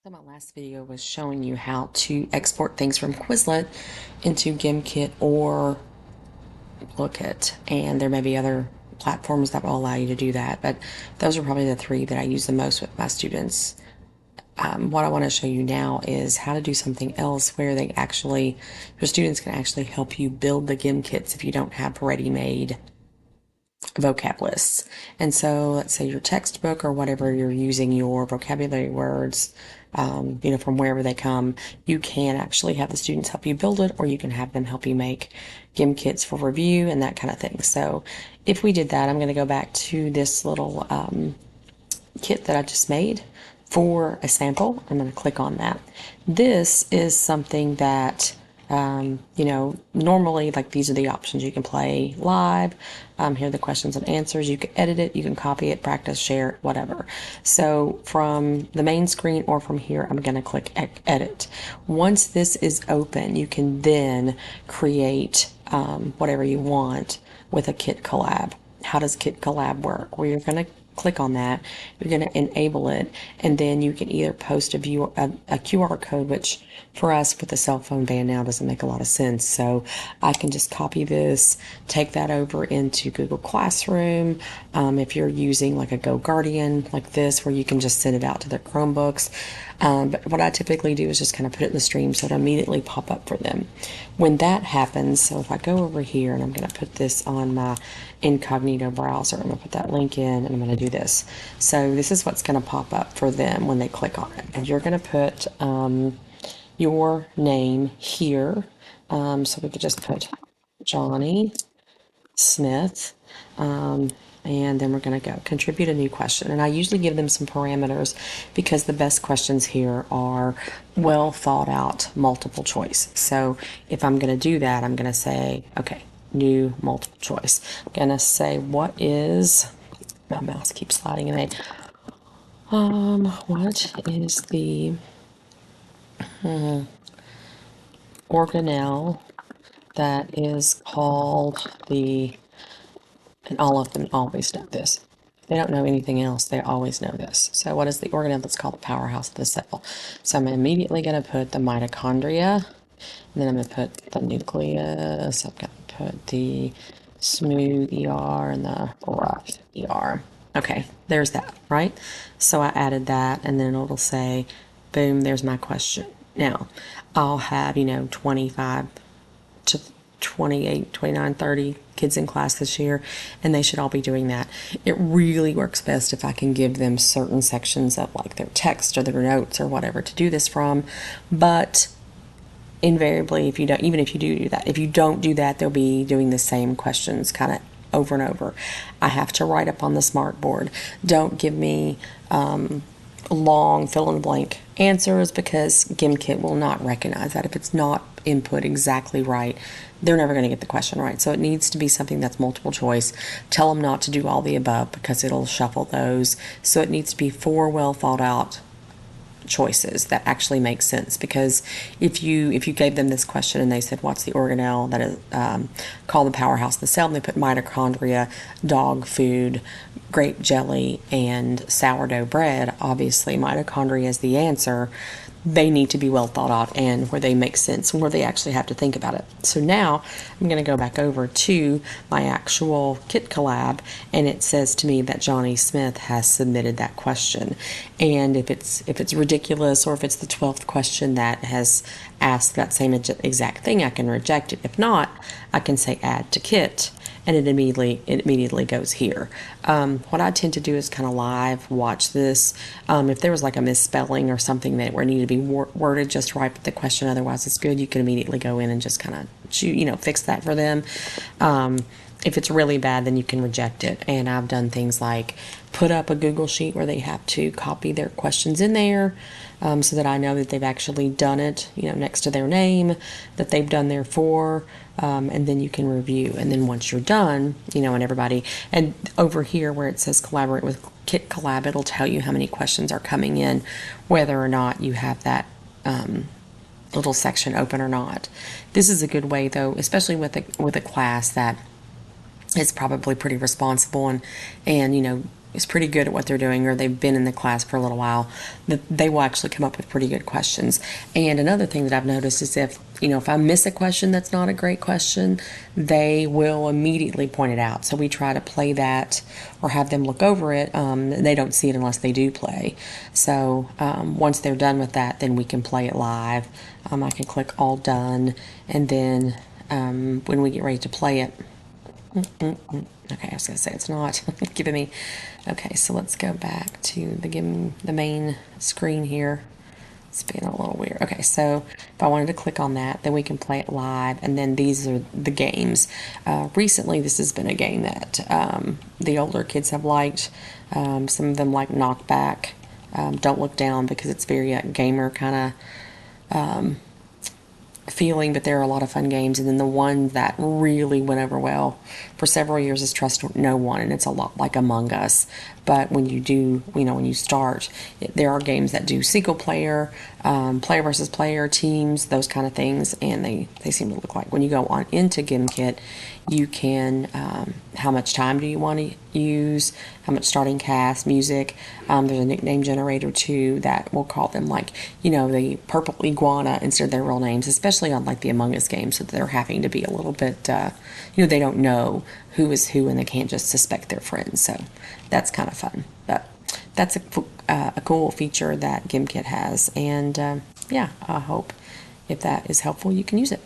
So my last video was showing you how to export things from Quizlet into Gimkit or Lookit, and there may be other platforms that will allow you to do that, but those are probably the three that I use the most with my students. What I want to show you now is how to do something else where your students can actually help you build the Gimkits if you don't have ready-made vocab lists. And so let's say your textbook or whatever you're using your vocabulary words, from wherever they come, you can actually have the students help you build it, or you can have them help you make Gim kits for review and that kind of thing. So if we did that, I'm going to go back to this little kit that I just made for a sample. I'm going to click on that. This is something that normally, like, these are the options. You can play live. Here are the questions and answers. You can edit it, you can copy it, practice, share it, whatever. So from the main screen or from here, I'm going to click edit. Once this is open, you can then create whatever you want with a Kit Collab. How does Kit Collab work? Well, you're going to click on that, you're going to enable it, and then you can either post a QR code, which for us with the cell phone ban now doesn't make a lot of sense. So I can just copy this, take that over into Google Classroom. If you're using like a Go Guardian like this, where you can just send it out to their Chromebooks. But what I typically do is just kind of put it in the stream so it'll immediately pop up for them. When that happens, so if I go over here and I'm going to put this on my incognito browser, I'm going to put that link in and I'm going to do this. So this is what's going to pop up for them when they click on it. And you're going to put your name here. So we could just put Johnny Smith. And then we're going to go contribute a new question. And I usually give them some parameters because the best questions here are well thought out multiple choice. So if I'm going to do that, I'm going to say, okay, new multiple choice. I'm going to say, what is, my mouse keeps sliding in it. What is the organelle that is called the, and all of them always know this. They don't know anything else. They always know this. So what is the organelle that's called the powerhouse of the cell? So I'm immediately going to put the mitochondria, and then I'm going to put the nucleus. I'm going to put the smooth ER and the rough ER. Okay, there's that, right? So I added that, and then it'll say, boom, there's my question. Now, I'll have, 25 to 28, 29, 30 kids in class this year, and they should all be doing that. It really works best if I can give them certain sections of like their text or their notes or whatever to do this from. But invariably, if you don't, even if you do that, if you don't do that, they'll be doing the same questions kind of over and over. I have to write up on the smart board. Don't give me long fill-in-the-blank answers, because Gimkit will not recognize that. If it's not input exactly right, they're never going to get the question right. So it needs to be something that's multiple choice. Tell them not to do all the above because it'll shuffle those. So it needs to be 4 well thought out choices that actually make sense. Because if you gave them this question and they said, what's the organelle that is called the powerhouse of the cell, and they put mitochondria, dog food, grape jelly, and sourdough bread, obviously mitochondria is the answer. They need to be well thought out and where they make sense and where they actually have to think about it. So now I'm going to go back over to my actual Kit Collab, and it says to me that Johnny Smith has submitted that question. And if it's ridiculous, or if it's the 12th question that has asked that same exact thing, I can reject it. If not, I can say add to Kit, and it immediately goes here. What I tend to do is kind of live watch this. If there was like a misspelling or something that where it needed to be worded just right, but the question otherwise is good, you can immediately go in and just kind of fix that for them. If it's really bad, then you can reject it. And I've done things like put up a Google sheet where they have to copy their questions in there, so that I know that they've actually done it, next to their name, that they've done their for, and then you can review. And then once you're done, and over here where it says collaborate with Kit Collab, it'll tell you how many questions are coming in, whether or not you have that little section open or not. This is a good way, though, especially with a class that is probably pretty responsible and is pretty good at what they're doing, or they've been in the class for a little while, that they will actually come up with pretty good questions. And another thing that I've noticed is if I miss a question that's not a great question, they will immediately point it out. So we try to play that or have them look over it. They don't see it unless they do play. So once they're done with that, then we can play it live. I can click all done, and then when we get ready to play it, okay, I was going to say it's not giving me. Okay, so let's go back to the main screen here. It's being a little weird. Okay, so if I wanted to click on that, then we can play it live, and then these are the games. Recently, this has been a game that the older kids have liked. Some of them like Knockback. Don't Look Down, because it's very gamer kind of feeling, but there are a lot of fun games. And then the one that really went over well for several years is Trust No One, and it's a lot like Among Us. But when you do, when you start, there are games that do single player, player versus player, teams, those kind of things, and they seem to look like when you go on into Gimkit, you can, how much time do you want to use, how much starting cast, music. There's a nickname generator too that will call them like, the purple iguana instead of their real names, especially on like the Among Us games, so that they're having to be a little bit, they don't know who is who, and they can't just suspect their friends. So that's kind of fun. But that's a cool feature that Gimkit has. And yeah, I hope if that is helpful, you can use it.